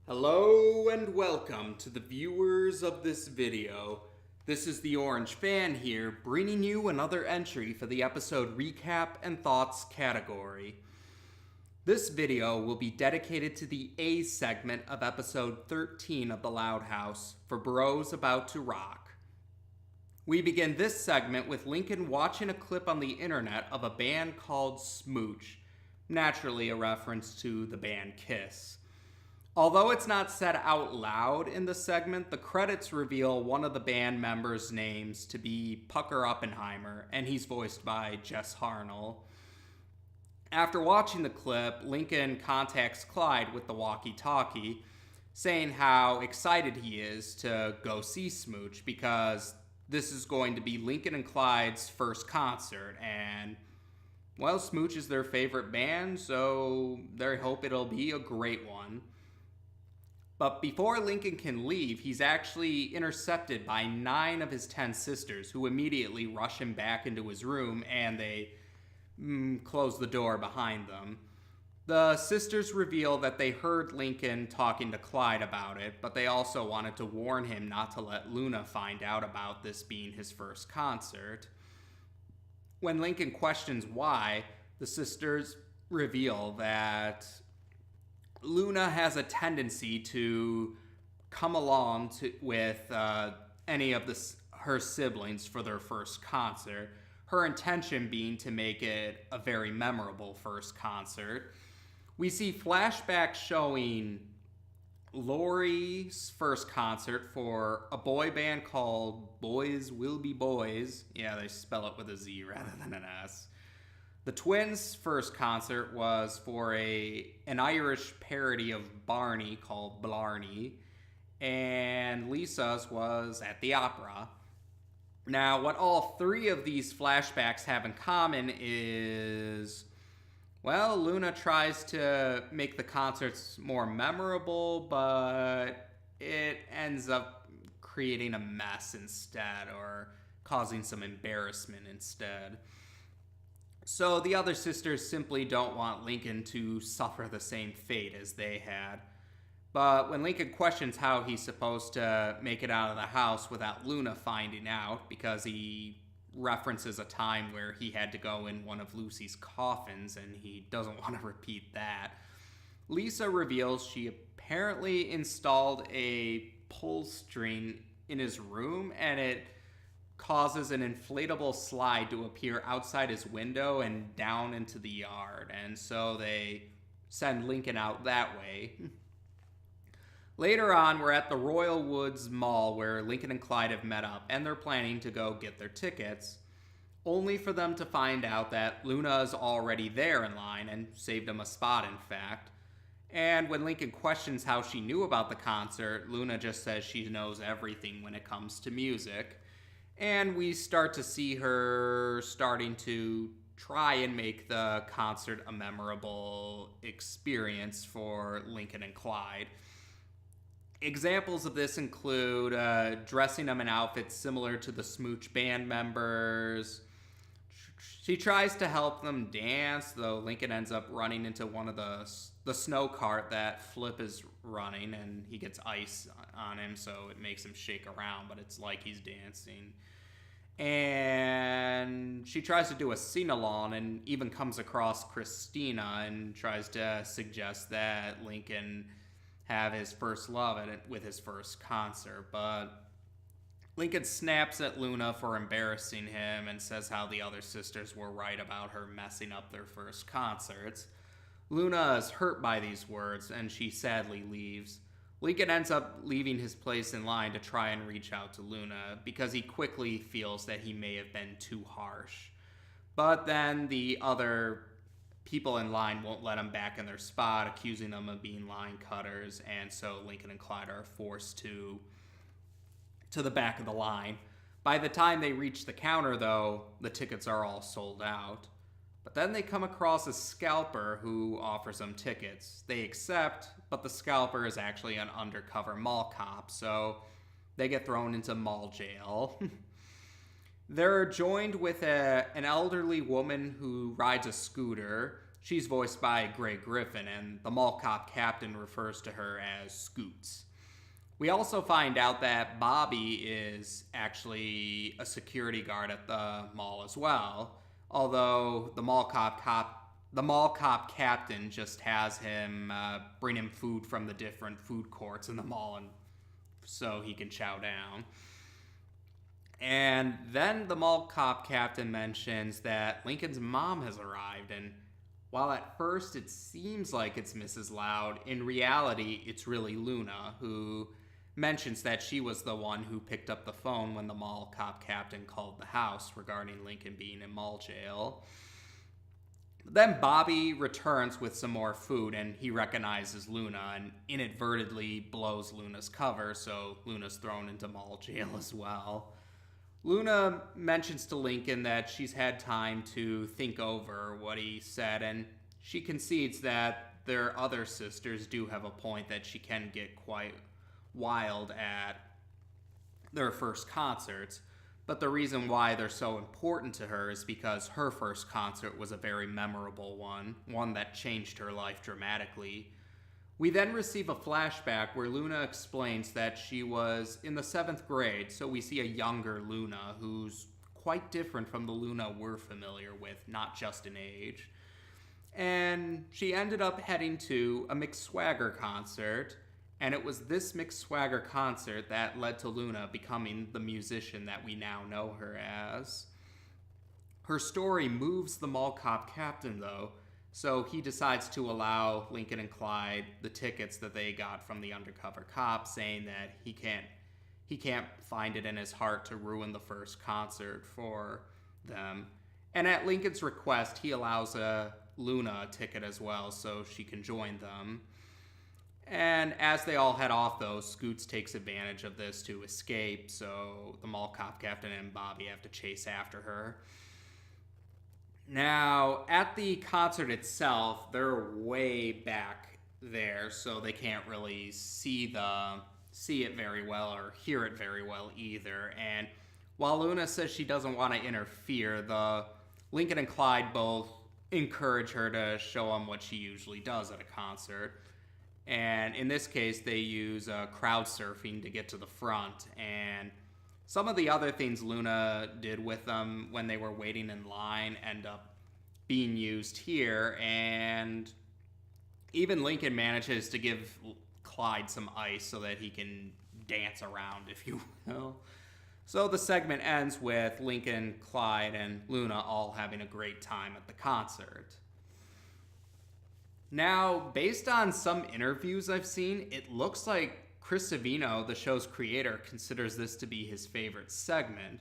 Hello and welcome to the viewers of this video. This is the Orange Fan here, bringing you another entry for the episode recap and thoughts category. This video will be dedicated to the A segment of episode 13 of The Loud House, for Bros About to Rock. We begin this segment with Lincoln watching a clip on the internet of a band called SMOOCH, naturally a reference to the band Kiss. Although it's not said out loud in the segment, the credits reveal one of the band members' names to be Pucker Oppenheimer, and he's voiced by Jess Harnell. After watching the clip, Lincoln contacts Clyde with the walkie-talkie, saying how excited he is to go see SMOOCH because this is going to be Lincoln and Clyde's first concert, and, well, SMOOCH is their favorite band, so they hope it'll be a great one. But before Lincoln can leave, he's actually intercepted by 9 of his 10 sisters, who immediately rush him back into his room, and they close the door behind them. The sisters reveal that they heard Lincoln talking to Clyde about it, but they also wanted to warn him not to let Luna find out about this being his first concert. When Lincoln questions why, the sisters reveal that Luna has a tendency to come along with any of her siblings for their first concert, her intention being to make it a very memorable first concert. We see flashbacks showing Lori's first concert for a boy band called Boys Will Be Boys. Yeah, they spell it with a Z rather than an S. The twins' first concert was for an Irish parody of Barney called Blarney, and Lisa's was at the opera. Now, what all 3 of these flashbacks have in common is, well, Luna tries to make the concerts more memorable, but it ends up creating a mess instead, or causing some embarrassment instead. So the other sisters simply don't want Lincoln to suffer the same fate as they had. But when Lincoln questions how he's supposed to make it out of the house without Luna finding out, because he references a time where he had to go in one of Lucy's coffins and he doesn't want to repeat that, Lisa reveals she apparently installed a pull string in his room, and it causes an inflatable slide to appear outside his window and down into the yard, and so they send Lincoln out that way. Later on, we're at the Royal Woods Mall where Lincoln and Clyde have met up, and they're planning to go get their tickets, only for them to find out that Luna is already there in line and saved him a spot, in fact. And when Lincoln questions how she knew about the concert, Luna just says she knows everything when it comes to music. And we start to see her starting to try and make the concert a memorable experience for Lincoln and Clyde. Examples of this include dressing them in outfits similar to the SMOOCH band members. She tries to help them dance, though Lincoln ends up running into one of the snow cart that Flip is running, and he gets ice on him, so it makes him shake around, but it's like he's dancing. And she tries to do a sing-along and even comes across Christina and tries to suggest that Lincoln have his first love at it with his first concert, but Lincoln snaps at Luna for embarrassing him and says how the other sisters were right about her messing up their first concerts. Luna is hurt by these words, and she sadly leaves. Lincoln ends up leaving his place in line to try and reach out to Luna because he quickly feels that he may have been too harsh. But then the other people in line won't let him back in their spot, accusing them of being line cutters, and so Lincoln and Clyde are forced to the back of the line. By the time they reach the counter, though, the tickets are all sold out. But then they come across a scalper who offers them tickets. They accept, but the scalper is actually an undercover mall cop, so they get thrown into mall jail. They're joined with an elderly woman who rides a scooter. She's voiced by Grey Griffin, and the mall cop captain refers to her as Scoots. We also find out that Bobby is actually a security guard at the mall as well, although the mall cop captain just has him bring him food from the different food courts in the mall, and so he can chow down. And then the mall cop captain mentions that Lincoln's mom has arrived, and while at first it seems like it's Mrs. Loud, in reality it's really Luna, who mentions that she was the one who picked up the phone when the mall cop captain called the house regarding Lincoln being in mall jail. Then Bobby returns with some more food, and he recognizes Luna and inadvertently blows Luna's cover, so Luna's thrown into mall jail as well. Luna mentions to Lincoln that she's had time to think over what he said, and she concedes that their other sisters do have a point, that she can get quite wild at their first concerts. But the reason why they're so important to her is because her first concert was a very memorable one that changed her life dramatically. We then receive a flashback where Luna explains that she was in the 7th grade, so we see a younger Luna who's quite different from the Luna we're familiar with, not just in age. And she ended up heading to a McSwagger concert, and it was this McSwagger concert that led to Luna becoming the musician that we now know her as. Her story moves the mall cop captain, though, so he decides to allow Lincoln and Clyde the tickets that they got from the undercover cop, saying that he can't find it in his heart to ruin the first concert for them. And at Lincoln's request, he allows Luna a ticket as well, so she can join them. And as they all head off, though, Scoots takes advantage of this to escape, so the mall cop captain and Bobby have to chase after her. Now, at the concert itself, they're way back there, so they can't really see it very well or hear it very well either. And while Luna says she doesn't want to interfere, the Lincoln and Clyde both encourage her to show them what she usually does at a concert. And in this case, they use crowd surfing to get to the front. And some of the other things Luna did with them when they were waiting in line end up being used here. And even Lincoln manages to give Clyde some ice so that he can dance around, if you will. So the segment ends with Lincoln, Clyde, and Luna all having a great time at the concert. Now, based on some interviews I've seen, it looks like Chris Savino, the show's creator, considers this to be his favorite segment.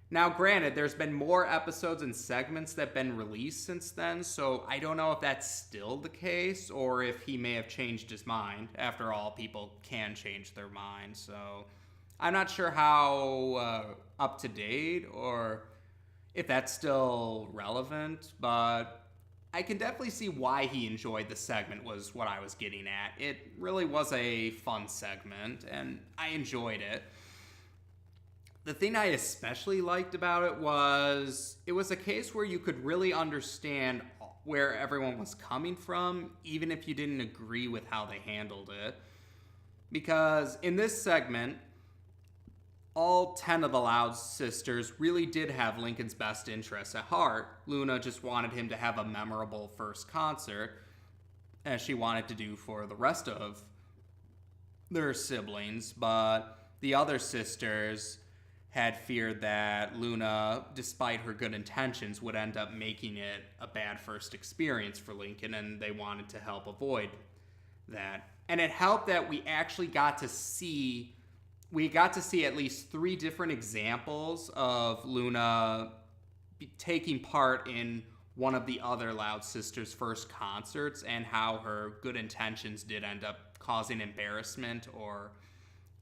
Now, granted, there's been more episodes and segments that have been released since then, so I don't know if that's still the case or if he may have changed his mind. After all, people can change their mind, so I'm not sure how up to date or if that's still relevant, but I can definitely see why he enjoyed the segment, was what I was getting at. It really was a fun segment, and I enjoyed it. The thing I especially liked about it was a case where you could really understand where everyone was coming from, even if you didn't agree with how they handled it. Because in this segment, all 10 of the Loud sisters really did have Lincoln's best interests at heart. Luna just wanted him to have a memorable first concert, as she wanted to do for the rest of their siblings, but the other sisters had feared that Luna, despite her good intentions, would end up making it a bad first experience for Lincoln, and they wanted to help avoid that. And it helped that we actually got to see at least 3 different examples of Luna taking part in one of the other Loud sisters' first concerts, and how her good intentions did end up causing embarrassment or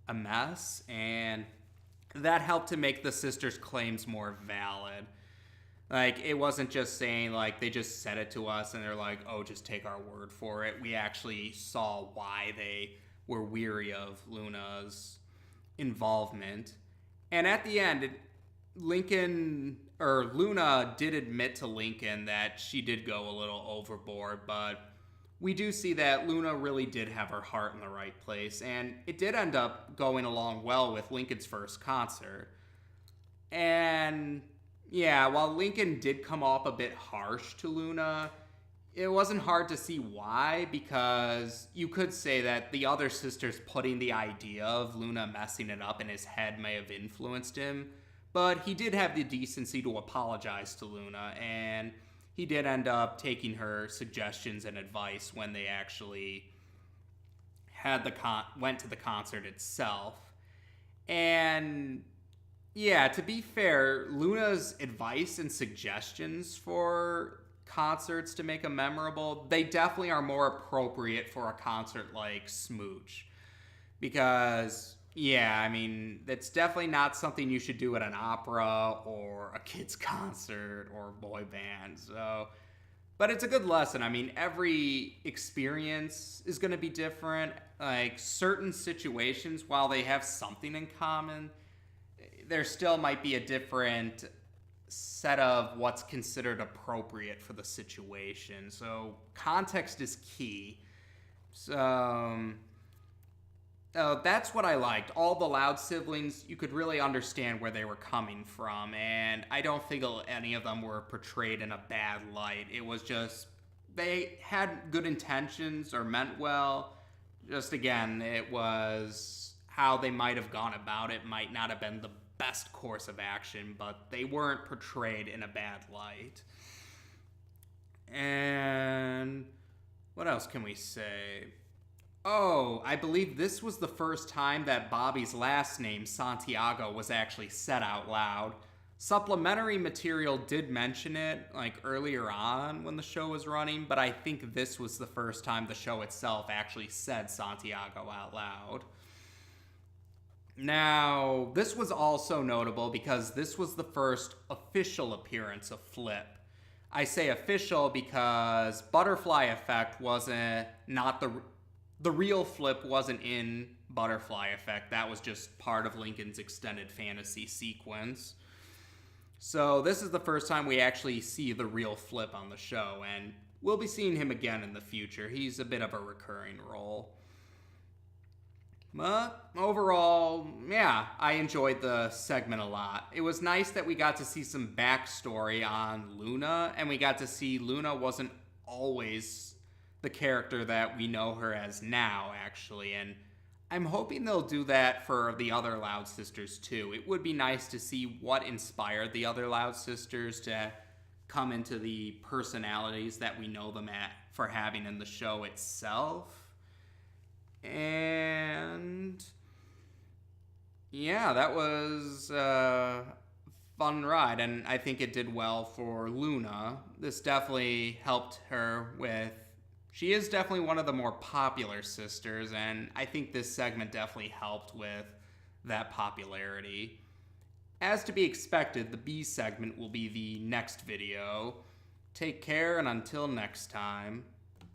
a mess, and that helped to make the sisters' claims more valid. Like, it wasn't just saying, like, they just said it to us and they're like, oh, just take our word for it. We actually saw why they were weary of Luna's involvement. And at the end, Luna did admit to Lincoln that she did go a little overboard, but we do see that Luna really did have her heart in the right place, and it did end up going along well with Lincoln's first concert. And yeah, while Lincoln did come off a bit harsh to Luna, it wasn't hard to see why, because you could say that the other sisters putting the idea of Luna messing it up in his head may have influenced him, but he did have the decency to apologize to Luna, and he did end up taking her suggestions and advice when they actually went to the concert itself. And yeah, to be fair, Luna's advice and suggestions for concerts to make them memorable, they definitely are more appropriate for a concert like SMOOCH. Because, yeah, I mean, that's definitely not something you should do at an opera or a kid's concert or boy band. So, but it's a good lesson. I mean, every experience is going to be different. Like, certain situations, while they have something in common, there still might be a different set of what's considered appropriate for the situation. So context is key. So that's what I liked. All the Loud siblings, you could really understand where they were coming from, and I don't think any of them were portrayed in a bad light. It was just, they had good intentions or meant well. Just again, it was how they might have gone about it might not have been the best course of action, but they weren't portrayed in a bad light. And what else can we say? Oh, I believe this was the first time that Bobby's last name, Santiago, was actually said out loud. Supplementary material did mention it, like earlier on when the show was running, but I think this was the first time the show itself actually said Santiago out loud. Now, this was also notable because this was the first official appearance of Flip. I say official because Butterfly Effect wasn't, not the real Flip wasn't in Butterfly Effect. That was just part of Lincoln's extended fantasy sequence. So this is the first time we actually see the real Flip on the show, and we'll be seeing him again in the future. He's a bit of a recurring role. But overall, yeah, I enjoyed the segment a lot. It was nice that we got to see some backstory on Luna, and we got to see Luna wasn't always the character that we know her as now, actually, and I'm hoping they'll do that for the other Loud sisters too. It would be nice to see what inspired the other Loud sisters to come into the personalities that we know them for having in the show itself. And yeah, that was a fun ride, and I think it did well for Luna. This definitely helped her with, she is definitely one of the more popular sisters, and I think this segment definitely helped with that popularity. As to be expected, the B segment will be the next video. Take care, and until next time.